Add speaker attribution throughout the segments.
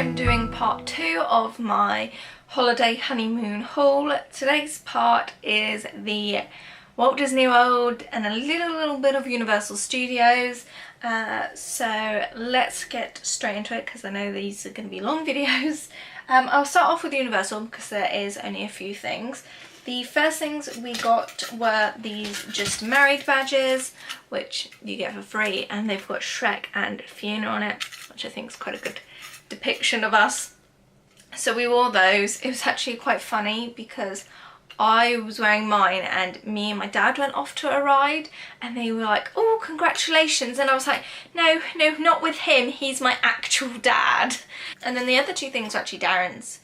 Speaker 1: I'm doing part 2 of my holiday honeymoon haul. Today's part is the Walt Disney World and a little bit of Universal Studios. So let's get straight into it because I know these are going to be long videos. I'll start off with Universal because there is only a few things. The first things we got were these Just Married badges, which you get for free, and they've got Shrek and Fiona on it, which I think is quite a good depiction of us. So we wore those. It was actually quite funny because I was wearing mine and me and my dad went off to a ride and they were like, oh, congratulations, and I was like, no, not with him, he's my actual dad. And then the other two things were actually Darren's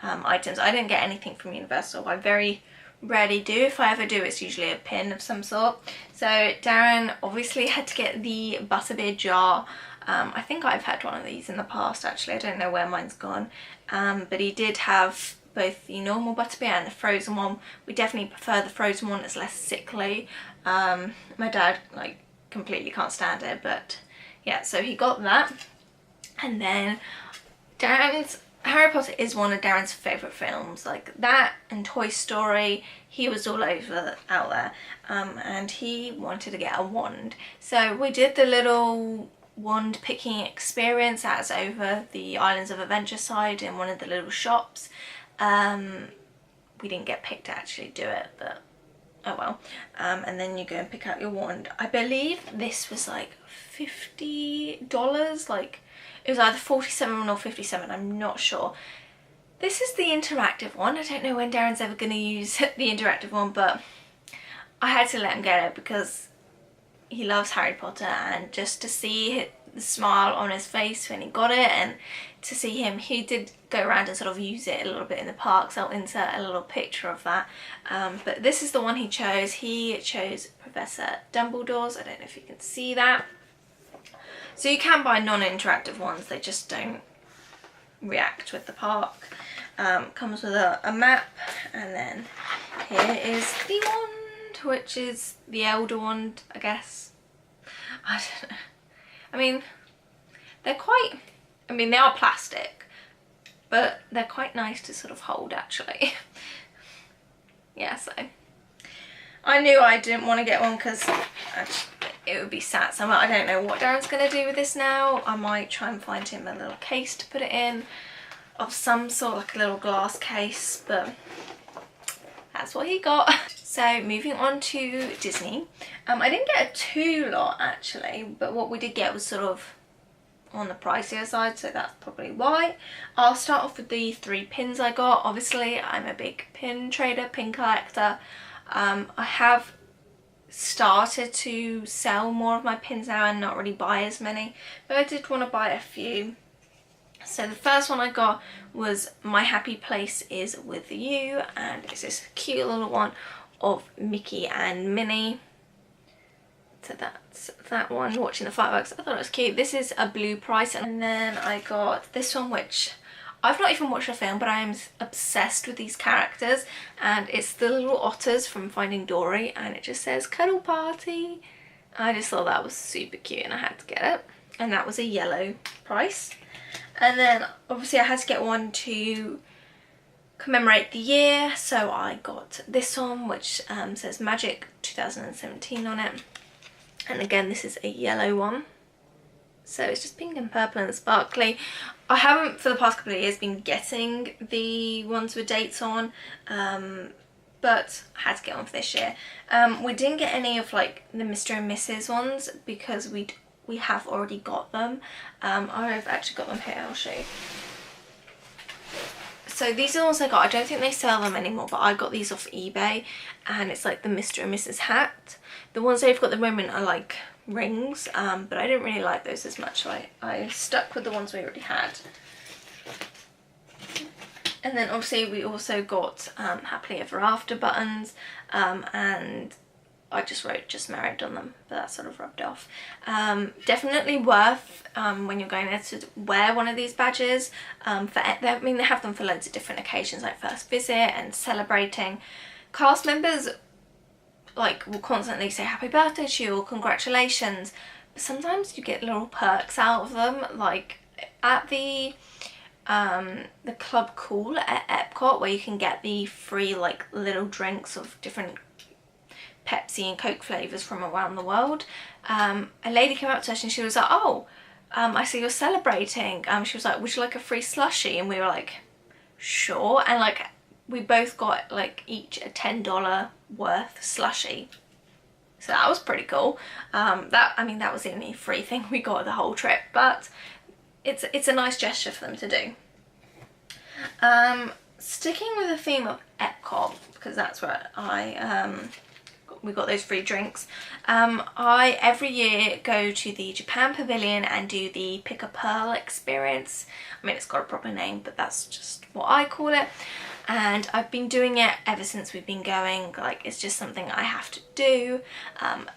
Speaker 1: items. I didn't get anything from Universal. I very rarely do. If I ever do, it's usually a pin of some sort. So Darren obviously had to get the butterbeer jar. I think I've had one of these in the past actually. I don't know where mine's gone. But he did have both the normal butterbeer and the frozen one. We definitely prefer the frozen one. It's less sickly. My dad like completely can't stand it, but yeah, so he got that. And then Harry Potter is one of Darren's favourite films, like that and Toy Story. He was all over out there, and he wanted to get a wand. So we did the little wand picking experience that's over the Islands of Adventure side in one of the little shops. We didn't get picked to actually do it, but oh well. And then you go and pick out your wand. I believe this was like $50, like it was either 47 or 57, I'm not sure. This is the interactive one. I don't know when Darren's ever going to use the interactive one, but I had to let him get it because he loves Harry Potter, and just to see the smile on his face when he got it, and to see him, he did go around and sort of use it a little bit in the park, so I'll insert a little picture of that. But this is the one he chose. He chose Professor Dumbledore's. I don't know if you can see that. So you can buy non-interactive ones, they just don't react with the park. Comes with a map, and then here is the wand, which is the Elder Wand, I guess. I don't know. I mean, they're quite, they are plastic, but they're quite nice to sort of hold actually. Yeah, so I knew I didn't want to get one because it would be sat somewhere. I don't know what Darren's going to do with this now. I might try and find him a little case to put it in of some sort, like a little glass case, but that's what he got. So moving on to Disney. I didn't get a too lot actually, but what we did get was sort of on the pricier side, so that's probably why. I'll start off with the 3 pins I got. Obviously I'm a big pin trader, pin collector. I have started to sell more of my pins now and not really buy as many, but I did want to buy a few. So the first one I got was My Happy Place Is With You, and it's this cute little one of Mickey and Minnie. So that's that one, watching the fireworks. I thought it was cute. This is a blue price. And then I got this one, which I've not even watched the film, but I am obsessed with these characters, and it's the little otters from Finding Dory, and it just says cuddle party. I just thought that was super cute and I had to get it, and that was a yellow price. And then obviously I had to get one to commemorate the year, so I got this one, which says Magic 2017 on it, and again this is a yellow one. So it's just pink and purple and sparkly. I haven't for the past couple of years been getting the ones with dates on, but I had to get one for this year. We didn't get any of like the Mr. and Mrs. ones because we have already got them. I've actually got them here, I'll show you. So these are the ones I got. I don't think they sell them anymore, but I got these off eBay, and it's like the Mr. and Mrs. hat. The ones they've got at the moment are like rings, but I didn't really like those as much, so I stuck with the ones we already had. And then obviously we also got Happily Ever After buttons, and I just wrote Just Married on them, but that sort of rubbed off. Definitely worth when you're going there to wear one of these badges. They have them for loads of different occasions, like first visit and celebrating. Cast members like will constantly say happy birthday to you or congratulations, but sometimes you get little perks out of them. Like at the the Club Cool at Epcot, where you can get the free like little drinks of different Pepsi and Coke flavours from around the world. A lady came up to us and she was like, oh, I see you're celebrating. She was like, would you like a free slushie? And we were like, sure. And like we both got like each a $10 worth slushie. So that was pretty cool. I mean, that was the only free thing we got the whole trip, but it's a nice gesture for them to do. Sticking with the theme of Epcot, because that's where we got those free drinks. I every year go to the Japan Pavilion and do the Pick a Pearl experience. I mean, it's got a proper name, but that's just what I call it. And I've been doing it ever since we've been going. Like, it's just something I have to do.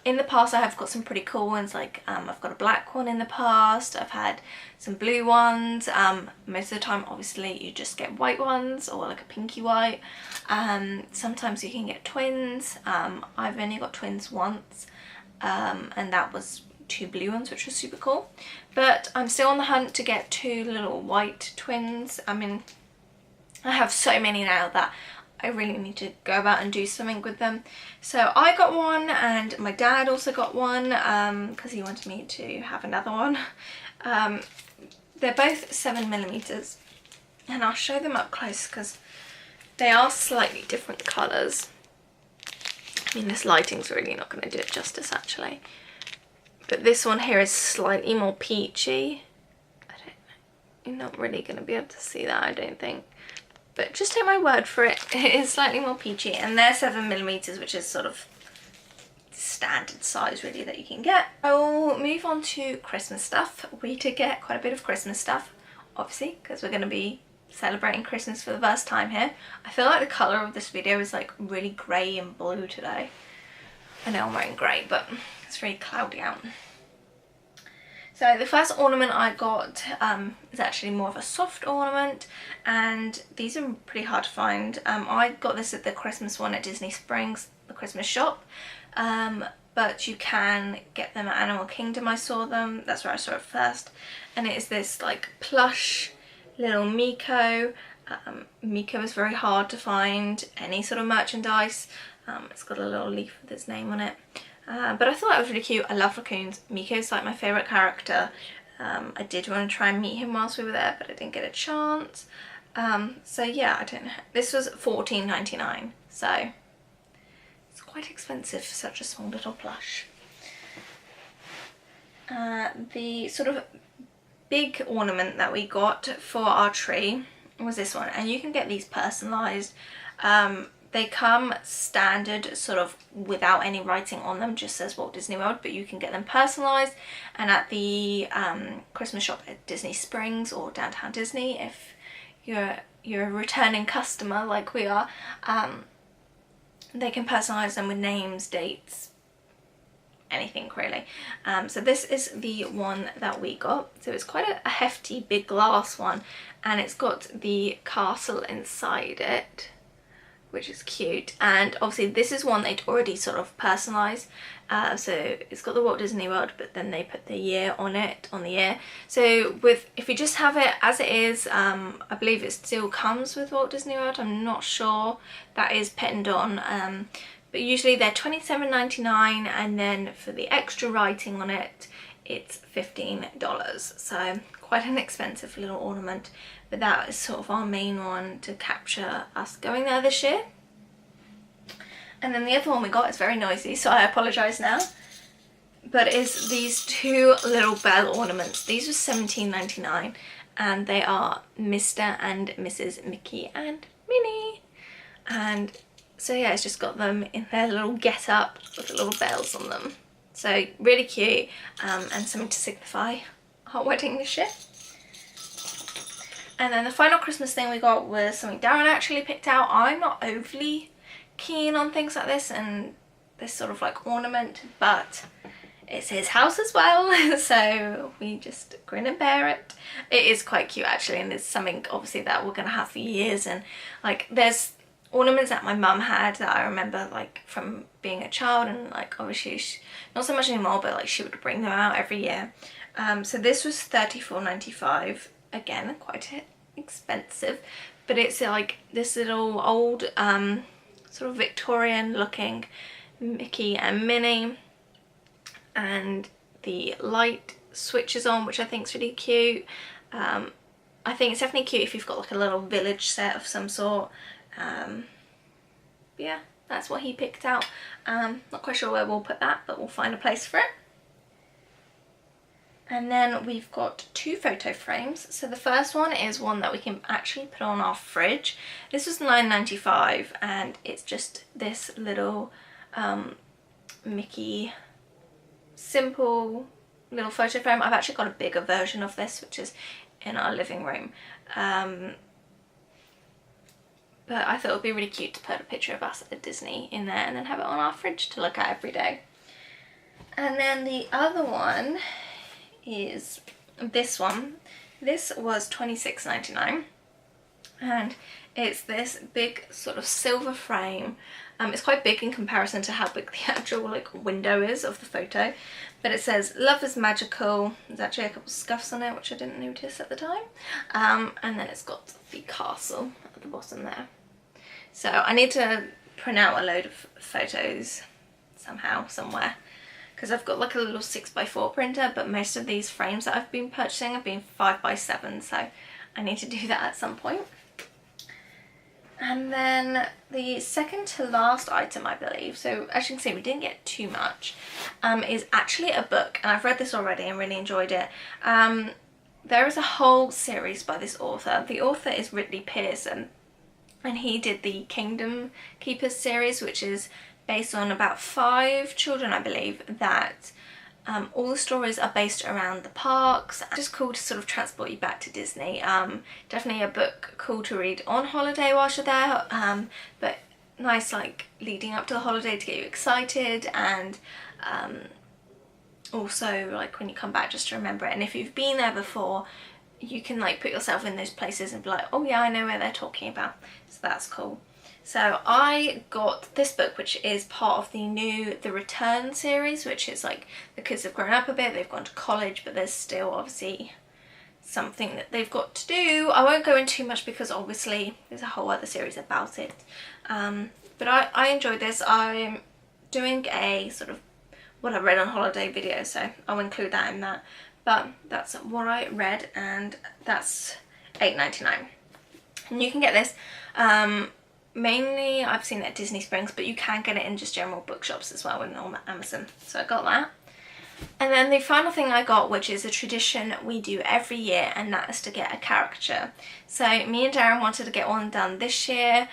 Speaker 1: In the past I have got some pretty cool ones, like I've got a black one in the past, I've had some blue ones. Most of the time obviously you just get white ones or like a pinky white. Sometimes you can get twins. I've only got twins once, and that was 2 blue ones, which was super cool. But I'm still on the hunt to get 2 little white twins. I mean, I have so many now that I really need to go about and do something with them. So I got one, and my dad also got one because he wanted me to have another one. They're both 7mm, and I'll show them up close because they are slightly different colours. I mean, this lighting's really not going to do it justice actually. But this one here is slightly more peachy. I don't know. You're not really going to be able to see that, I don't think. But just take my word for it, it is slightly more peachy, and they're 7mm, which is sort of standard size really that you can get. I will move on to Christmas stuff. We did get quite a bit of Christmas stuff, obviously, because we're going to be celebrating Christmas for the first time here. I feel like the colour of this video is like really grey and blue today. I know I'm wearing grey, but it's very cloudy out. So the first ornament I got is actually more of a soft ornament, and these are pretty hard to find. I got this at the Christmas one at Disney Springs, the Christmas shop, but you can get them at Animal Kingdom. I saw them, that's where I saw it first, and it is this like plush little Miko. Miko is very hard to find any sort of merchandise. It's got a little leaf with its name on it. But I thought that was really cute. I love raccoons. Miko's like my favourite character. I did want to try and meet him whilst we were there, but I didn't get a chance. So yeah, I don't know. This was $14.99, so it's quite expensive for such a small little plush. The sort of big ornament that we got for our tree was this one, and you can get these personalised. They come standard, sort of without any writing on them, just says Walt Disney World, but you can get them personalised. And at the Christmas shop at Disney Springs or Downtown Disney, if you're a returning customer like we are, they can personalise them with names, dates, anything really. So this is the one that we got. So it's quite a hefty big glass one, and it's got the castle inside it, which is cute. And obviously this is one they'd already sort of personalised. So it's got the Walt Disney World, but then they put the year on it, on the year. So if you just have it as it is, I believe it still comes with Walt Disney World. I'm not sure. That is pinned on. But usually they're $27.99, and then for the extra writing on it, it's $15. So quite an expensive little ornament. But that is sort of our main one to capture us going there this year. And then the other one we got is very noisy, so I apologise now. But it's these 2 little bell ornaments. These were $17.99, and they are Mr. and Mrs. Mickey and Minnie. And so yeah, it's just got them in their little get-up with the little bells on them. So really cute, and something to signify our wedding this year. And then the final Christmas thing we got was something Darren actually picked out. I'm not overly keen on things like this and this sort of like ornament, but it's his house as well, so we just grin and bear it. It is quite cute actually, and it's something obviously that we're gonna have for years. And like there's ornaments that my mum had that I remember like from being a child, and like obviously not so much anymore, but like she would bring them out every year. So this was $34.95. Again, quite expensive, but it's like this little old sort of Victorian looking Mickey and Minnie, and the light switches on, which I think is really cute. I think it's definitely cute if you've got like a little village set of some sort. Yeah, that's what he picked out. Not quite sure where we'll put that, but we'll find a place for it. And then we've got 2 photo frames. So the first one is one that we can actually put on our fridge. This was $9.95 and it's just this little Mickey simple little photo frame. I've actually got a bigger version of this, which is in our living room. But I thought it would be really cute to put a picture of us at Disney in there and then have it on our fridge to look at every day. And then the other one is this one. This was $26.99 and it's this big sort of silver frame. It's quite big in comparison to how big the actual like window is of the photo, but it says "Love is magical." There's actually a couple of scuffs on it which I didn't notice at the time, and then it's got the castle at the bottom there. So I need to print out a load of photos somehow, somewhere, because I've got like a little 6x4 printer, but most of these frames that I've been purchasing have been 5x7, so I need to do that at some point. And then the second to last item, I believe, so as you can see we didn't get too much, is actually a book, and I've read this already and really enjoyed it. There is a whole series by this author. The author is Ridley Pearson, and he did the Kingdom Keepers series, which is based on about 5 children, I believe, that all the stories are based around the parks. Just cool to sort of transport you back to Disney. Definitely a book cool to read on holiday whilst you're there, but nice like leading up to the holiday to get you excited, and also like when you come back just to remember it. And if you've been there before, you can like put yourself in those places and be like, oh yeah, I know where they're talking about. So that's cool. So I got this book, which is part of the new The Return series, which is like the kids have grown up a bit, they've gone to college, but there's still obviously something that they've got to do. I won't go into too much because obviously there's a whole other series about it. But I enjoyed this. I'm doing a sort of what I read on holiday video, so I'll include that in that. But that's what I read, and that's $8.99. And you can get this mainly, I've seen it at Disney Springs, but you can get it in just general bookshops as well and on Amazon. So I got that. And then the final thing I got, which is a tradition we do every year, and that is to get a caricature. So me and Darren wanted to get one done this year.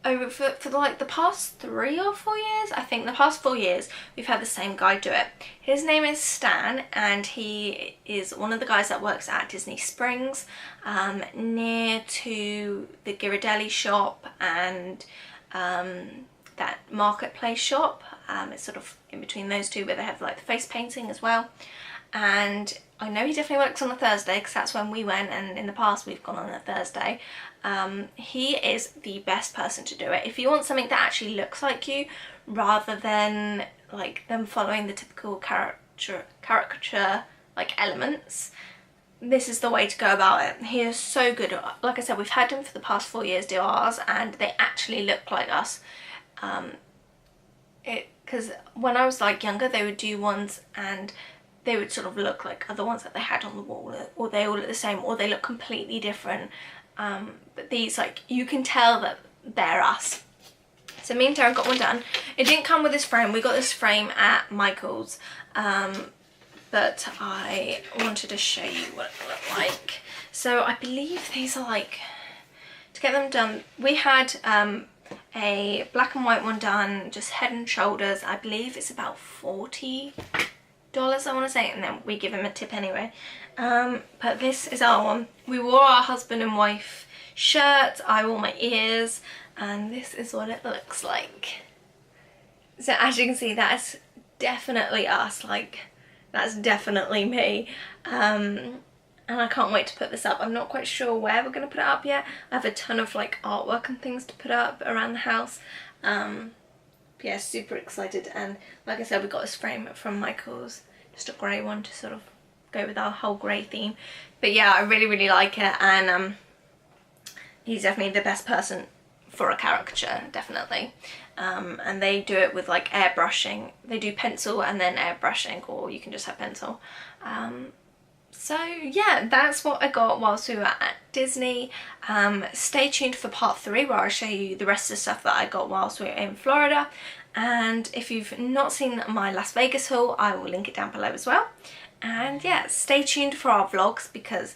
Speaker 1: For like the past 3 or 4 years, I think the past 4 years, we've had the same guy do it. His name is Stan, and he is one of the guys that works at Disney Springs, near to the Ghirardelli shop and that marketplace shop. It's sort of in between those two, where they have like the face painting as well. And I know he definitely works on a Thursday because that's when we went, and in the past we've gone on a Thursday. He is the best person to do it. If you want something that actually looks like you, rather than like them following the typical caricature like elements, this is the way to go about it. He is so good. Like I said, we've had him for the past 4 years do ours, and they actually look like us. Because when I was like younger, they would do ones and they would sort of look like other ones that they had on the wall, or they all look the same, or they look completely different. But these, like, you can tell that they're us. So me and Darren got one done. It didn't come with this frame. We got this frame at Michael's, but I wanted to show you what it looked like. So I believe these are like, to get them done, we had a black and white one done, just head and shoulders. I believe it's about $40, I want to say, and then we give him a tip anyway. But this is our one. We wore our husband and wife shirts, I wore my ears, and this is what it looks like. So as you can see, that's definitely us, like that's definitely me. And I can't wait to put this up. I'm not quite sure where we're going to put it up yet. I have a ton of like artwork and things to put up around the house. Yeah, super excited. And like I said, we got this frame from Michael's, just a grey one to sort of go with our whole grey theme. But yeah, I really like it, and he's definitely the best person for a caricature, definitely. And they do it with like airbrushing. They do pencil and then airbrushing, or you can just have pencil. So yeah, that's what I got whilst we were at Disney. Stay tuned for part 3 where I'll show you the rest of the stuff that I got whilst we were in Florida. And if you've not seen my Las Vegas haul, I will link it down below as well. And yeah, stay tuned for our vlogs because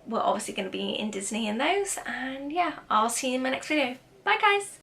Speaker 1: we're obviously going to be in Disney in those. And yeah, I'll see you in my next video. Bye guys!